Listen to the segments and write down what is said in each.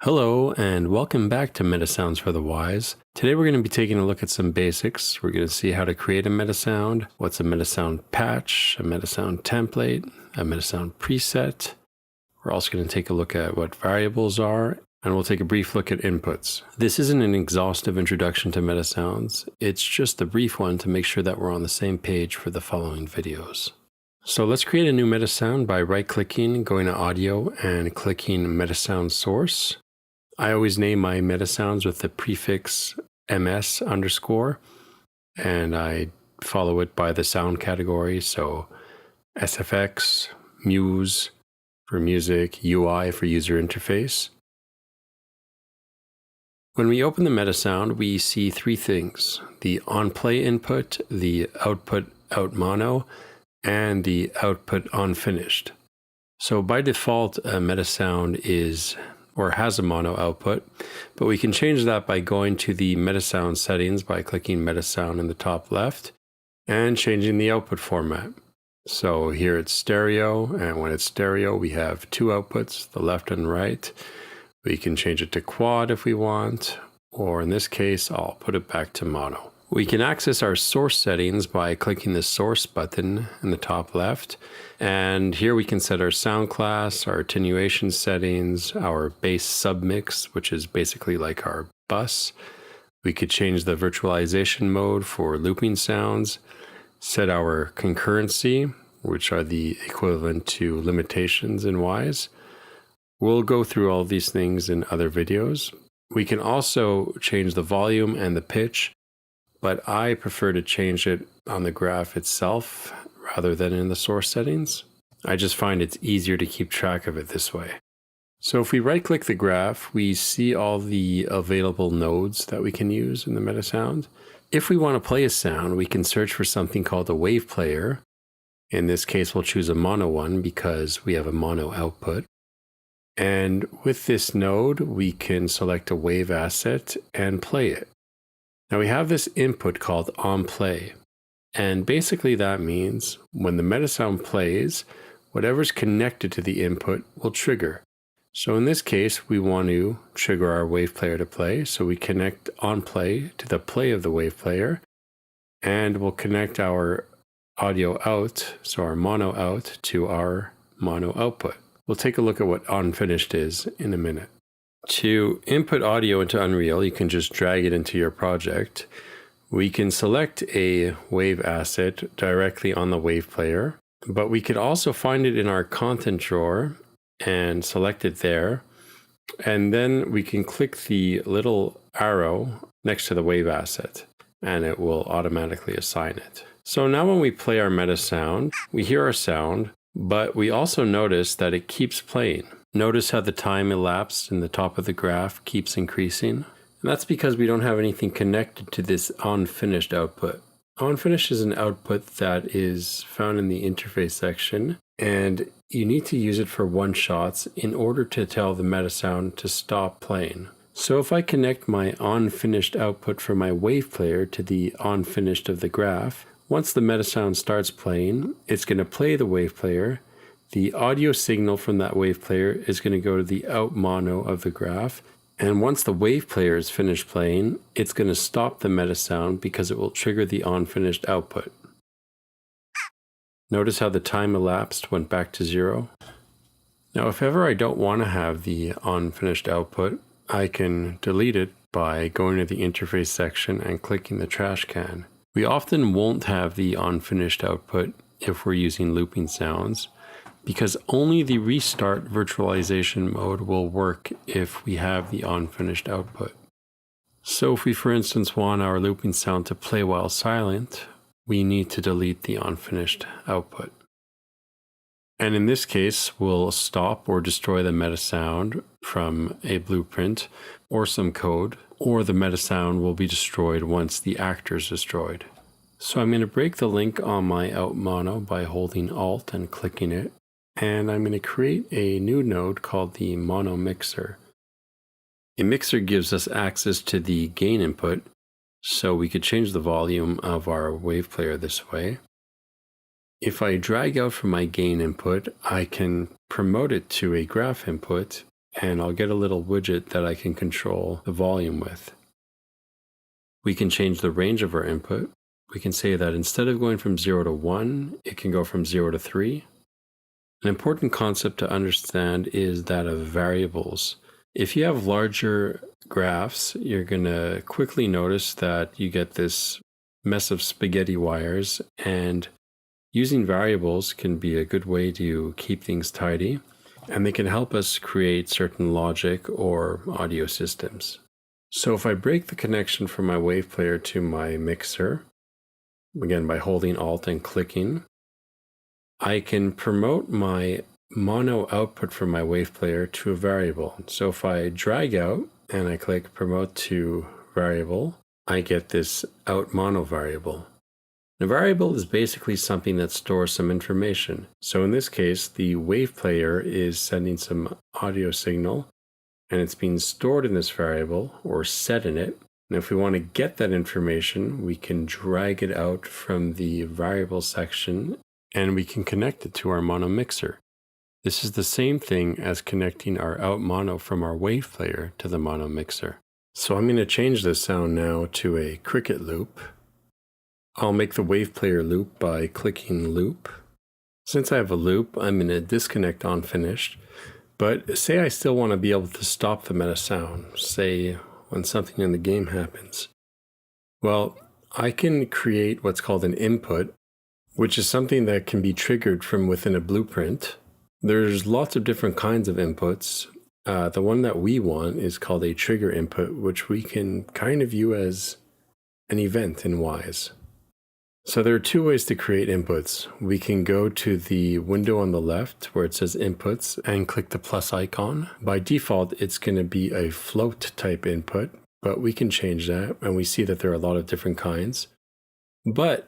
Hello, and welcome back to MetaSounds for the Wise. Today we're going to be taking a look at some basics. We're going to see how to create a MetaSound, what's a MetaSound patch, a MetaSound template, a MetaSound preset. We're also going to take a look at what variables are, and we'll take a brief look at inputs. This isn't an exhaustive introduction to MetaSounds. It's just a brief one to make sure that we're on the same page for the following videos. So let's create a new MetaSound by right-clicking, going to Audio, and clicking MetaSound Source. I always name my MetaSounds with the prefix ms underscore, and I follow it by the sound category. So SFX, Muse for music, UI for user interface. When we open the MetaSound, we see three things: the on-play input, the output out mono, and the output unfinished. So by default, a MetaSound is or has a mono output, but we can change that by going to the MetaSound settings by clicking MetaSound in the top left and changing the output format. So here it's stereo, and when it's stereo, we have two outputs, the left and right. We can change it to quad if we want, or in this case, I'll put it back to mono. We can access our source settings by clicking the source button in the top left. And here we can set our sound class, our attenuation settings, our bass submix, which is basically like our bus. We could change the virtualization mode for looping sounds, set our concurrency, which are the equivalent to limitations in Wwise. We'll go through all these things in other videos. We can also change the volume and the pitch, but I prefer to change it on the graph itself rather than in the source settings. I just find it's easier to keep track of it this way. So if we right-click the graph, we see all the available nodes that we can use in the MetaSound. If we want to play a sound, we can search for something called a wave player. In this case, we'll choose a mono one because we have a mono output. And with this node, we can select a wave asset and play it. Now we have this input called onPlay, and basically that means when the MetaSound plays, whatever's connected to the input will trigger. So in this case, we want to trigger our wave player to play, so we connect onPlay to the play of the wave player, and we'll connect our audio out, so our mono out, to our mono output. We'll take a look at what unfinished is in a minute. To input audio into Unreal, you can just drag it into your project. We can select a wave asset directly on the wave player, but we could also find it in our content drawer and select it there. And then we can click the little arrow next to the wave asset, and it will automatically assign it. So now when we play our MetaSound, we hear our sound, but we also notice that it keeps playing. Notice how the time elapsed in the top of the graph keeps increasing. And that's because we don't have anything connected to this unfinished output. Unfinished is an output that is found in the interface section, and you need to use it for one-shots in order to tell the MetaSound to stop playing. So if I connect my unfinished output from my wave player to the unfinished of the graph, once the MetaSound starts playing, it's going to play the wave player. The audio signal from that wave player is going to go to the out mono of the graph. And once the wave player is finished playing, it's going to stop the MetaSound because it will trigger the unfinished output. Notice how the time elapsed went back to 0. Now, if ever I don't want to have the unfinished output, I can delete it by going to the interface section and clicking the trash can. We often won't have the unfinished output if we're using looping sounds, because only the restart virtualization mode will work if we have the unfinished output. So if we, for instance, want our looping sound to play while silent, we need to delete the unfinished output. And in this case, we'll stop or destroy the MetaSound from a blueprint or some code, or the MetaSound will be destroyed once the actor is destroyed. So I'm going to break the link on my out mono by holding Alt and clicking it. And I'm going to create a new node called the mono mixer. A mixer gives us access to the gain input, so we could change the volume of our wave player this way. If I drag out from my gain input, I can promote it to a graph input and I'll get a little widget that I can control the volume with. We can change the range of our input. We can say that instead of going from 0 to 1, it can go from 0 to 3. An important concept to understand is that of variables. If you have larger graphs, you're going to quickly notice that you get this mess of spaghetti wires, and using variables can be a good way to keep things tidy, and they can help us create certain logic or audio systems. So if I break the connection from my wave player to my mixer, again by holding Alt and clicking, I can promote my mono output from my wave player to a variable. So if I drag out and I click promote to variable, I get this out mono variable. A variable is basically something that stores some information. So in this case, the wave player is sending some audio signal, and it's being stored in this variable or set in it. And if we want to get that information, we can drag it out from the variable section and we can connect it to our mono mixer. This is the same thing as connecting our out mono from our wave player to the mono mixer. So I'm going to change this sound now to a cricket loop. I'll make the wave player loop by clicking loop. Since I have a loop, I'm going to disconnect on finished. But say I still want to be able to stop the meta sound, say when something in the game happens. Well, I can create what's called an input, which is something that can be triggered from within a blueprint. There's lots of different kinds of inputs. The one that we want is called a trigger input, which we can kind of view as an event in Wwise. So there are two ways to create inputs. We can go to the window on the left where it says inputs and click the plus icon. By default, it's going to be a float type input, but we can change that, and we see that there are a lot of different kinds. But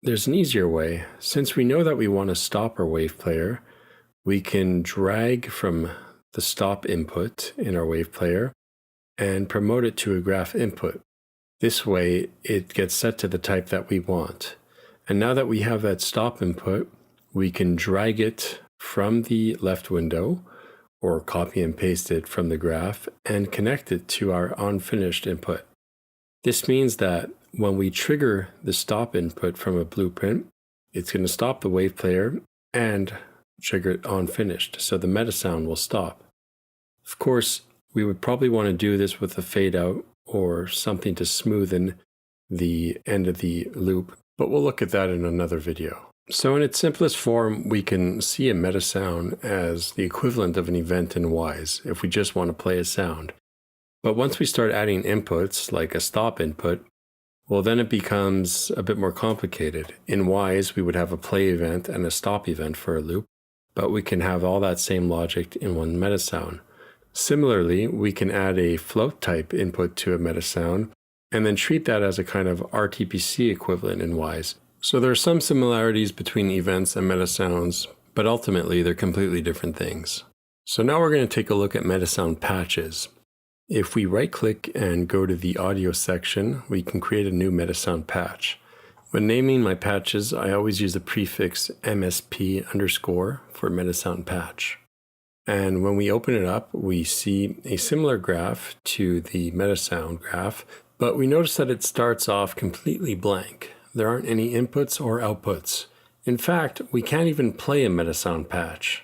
there's an easier way. Since we know that we want to stop our wave player, we can drag from the stop input in our wave player and promote it to a graph input. This way, it gets set to the type that we want. And now that we have that stop input, we can drag it from the left window or copy and paste it from the graph and connect it to our unfinished input. This means that when we trigger the stop input from a blueprint, it's going to stop the wave player and trigger it on finished, so the meta sound will stop. Of course, we would probably want to do this with a fade out or something to smoothen the end of the loop, but we'll look at that in another video. So in its simplest form, we can see a meta sound as the equivalent of an event in Wwise if we just want to play a sound. But once we start adding inputs, like a stop input, well, then it becomes a bit more complicated. In Wwise, we would have a play event and a stop event for a loop, but we can have all that same logic in one meta sound. Similarly, we can add a float type input to a meta sound and then treat that as a kind of RTPC equivalent in Wwise. So there are some similarities between events and meta sounds, but ultimately they're completely different things. So now we're going to take a look at meta sound patches. If we right-click and go to the audio section, we can create a new meta sound patch. When naming my patches, I always use the prefix MSP_ for meta sound patch. And when we open it up, we see a similar graph to the MetaSound graph, but we notice that it starts off completely blank. There aren't any inputs or outputs. In fact, we can't even play a MetaSound patch.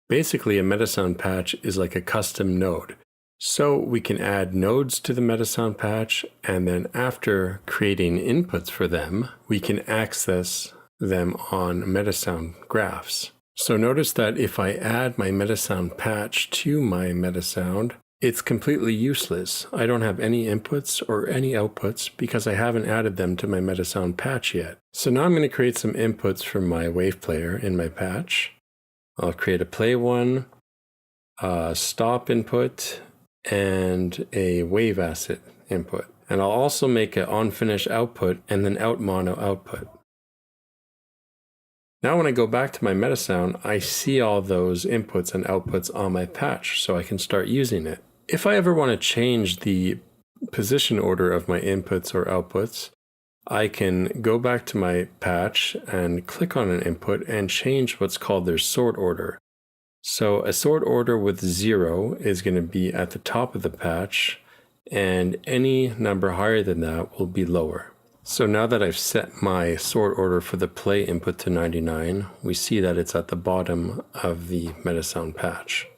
Basically, a MetaSound patch is like a custom node. So we can add nodes to the MetaSound patch, and then after creating inputs for them, we can access them on MetaSound graphs. So notice that if I add my MetaSound patch to my MetaSound, it's completely useless. I don't have any inputs or any outputs because I haven't added them to my MetaSound patch yet. So now I'm going to create some inputs from my wave player in my patch. I'll create a play one, a stop input, and a wave asset input. And I'll also make an onFinish output and then out mono output. Now when I go back to my MetaSound, I see all those inputs and outputs on my patch, so I can start using it. If I ever want to change the position order of my inputs or outputs, I can go back to my patch and click on an input and change what's called their sort order. So a sort order with 0 is going to be at the top of the patch, and any number higher than that will be lower. So now that I've set my sort order for the play input to 99, we see that it's at the bottom of the MetaSound patch.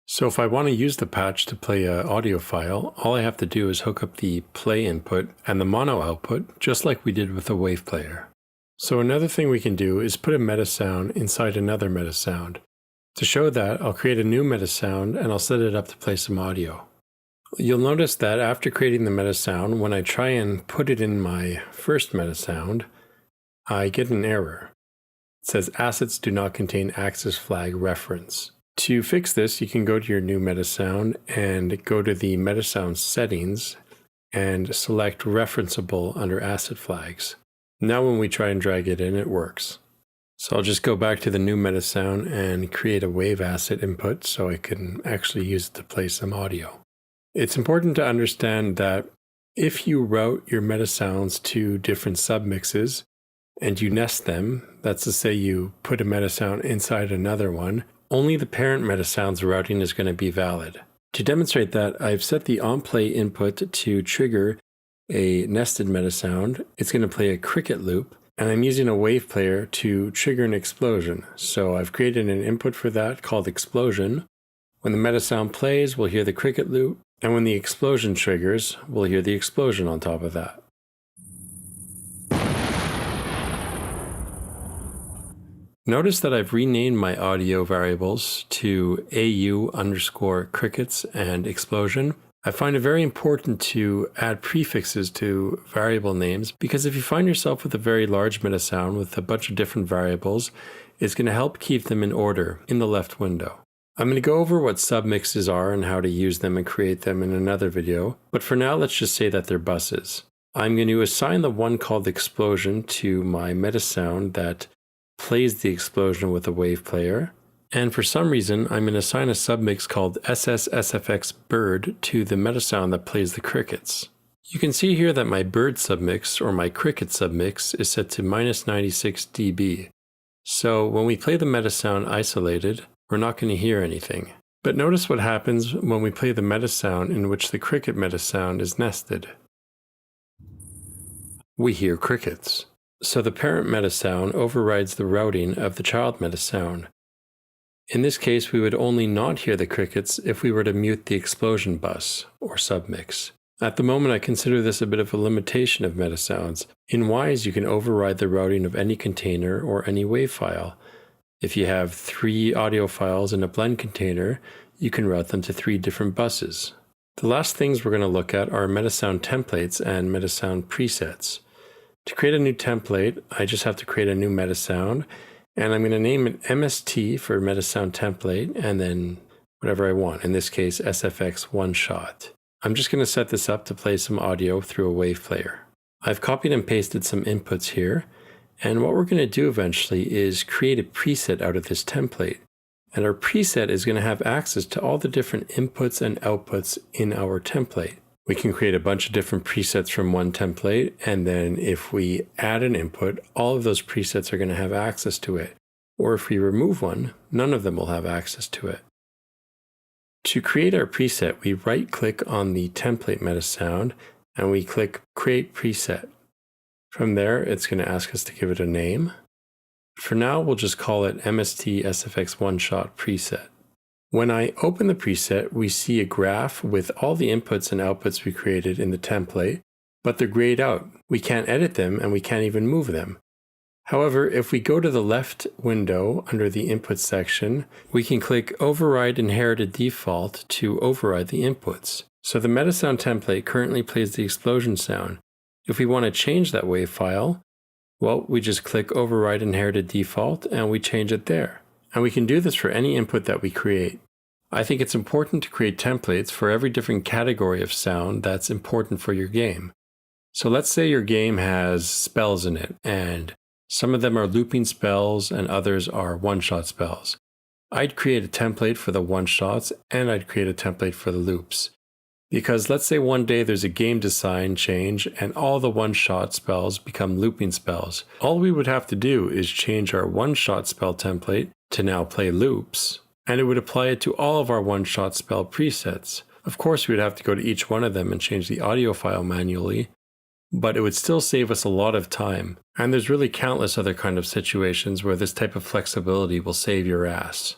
So if I want to use the patch to play an audio file, all I have to do is hook up the play input and the mono output, just like we did with the wave player. So another thing we can do is put a MetaSound inside another MetaSound. To show that, I'll create a new MetaSound and I'll set it up to play some audio. You'll notice that after creating the MetaSound, when I try and put it in my first MetaSound, I get an error. It says assets do not contain access flag reference. To fix this, you can go to your new MetaSound and go to the MetaSound settings and select referenceable under asset flags. Now when we try and drag it in, it works. So I'll just go back to the new MetaSound and create a wave asset input so I can actually use it to play some audio. It's important to understand that if you route your MetaSounds to different submixes and you nest them, that's to say you put a MetaSound inside another one, only the parent MetaSound's routing is going to be valid. To demonstrate that, I've set the onPlay input to trigger a nested MetaSound. It's going to play a cricket loop, and I'm using a wave player to trigger an explosion. So I've created an input for that called explosion. When the MetaSound plays, we'll hear the cricket loop, and when the explosion triggers, we'll hear the explosion on top of that. Notice that I've renamed my audio variables to AU_crickets and explosion. I find it very important to add prefixes to variable names because if you find yourself with a very large MetaSound with a bunch of different variables, it's going to help keep them in order in the left window. I'm going to go over what submixes are and how to use them and create them in another video, but for now let's just say that they're buses. I'm going to assign the one called explosion to my MetaSound that plays the explosion with a wave player, and for some reason I'm going to assign a submix called SSSFX bird to the MetaSound that plays the crickets. You can see here that my bird submix or my cricket submix is set to -96 dB. So when we play the MetaSound isolated, we're not going to hear anything. But notice what happens when we play the MetaSound in which the cricket MetaSound is nested. We hear crickets. So the parent MetaSound overrides the routing of the child MetaSound. In this case, we would only not hear the crickets if we were to mute the explosion bus, or submix. At the moment, I consider this a bit of a limitation of MetaSounds. In Wwise, you can override the routing of any container or any WAV file. If you have 3 audio files in a blend container, you can route them to 3 different buses. The last things we're going to look at are MetaSound templates and MetaSound presets. To create a new template, I just have to create a new MetaSound, and I'm going to name it MST for MetaSound template, and then whatever I want, in this case SFX one shot. I'm just going to set this up to play some audio through a wave player. I've copied and pasted some inputs here, and what we're going to do eventually is create a preset out of this template. And our preset is going to have access to all the different inputs and outputs in our template. We can create a bunch of different presets from one template, and then if we add an input, all of those presets are going to have access to it. Or if we remove one, none of them will have access to it. To create our preset, we right-click on the template MetaSound, and we click Create Preset. From there, it's going to ask us to give it a name. For now, we'll just call it MST SFX One Shot Preset. When I open the preset, we see a graph with all the inputs and outputs we created in the template, but they're grayed out. We can't edit them and we can't even move them. However, if we go to the left window under the input section, we can click Override Inherited Default to override the inputs. So the MetaSound template currently plays the explosion sound. If we want to change that WAV file, well, we just click Override Inherited Default and we change it there. And we can do this for any input that we create. I think it's important to create templates for every different category of sound that's important for your game. So let's say your game has spells in it, and some of them are looping spells and others are one-shot spells. I'd create a template for the one-shots and I'd create a template for the loops. Because let's say one day there's a game design change and all the one-shot spells become looping spells. All we would have to do is change our one-shot spell template to now play loops, and it would apply it to all of our one-shot spell presets. Of course, we would have to go to each one of them and change the audio file manually, but it would still save us a lot of time. And there's really countless other kind of situations where this type of flexibility will save your ass.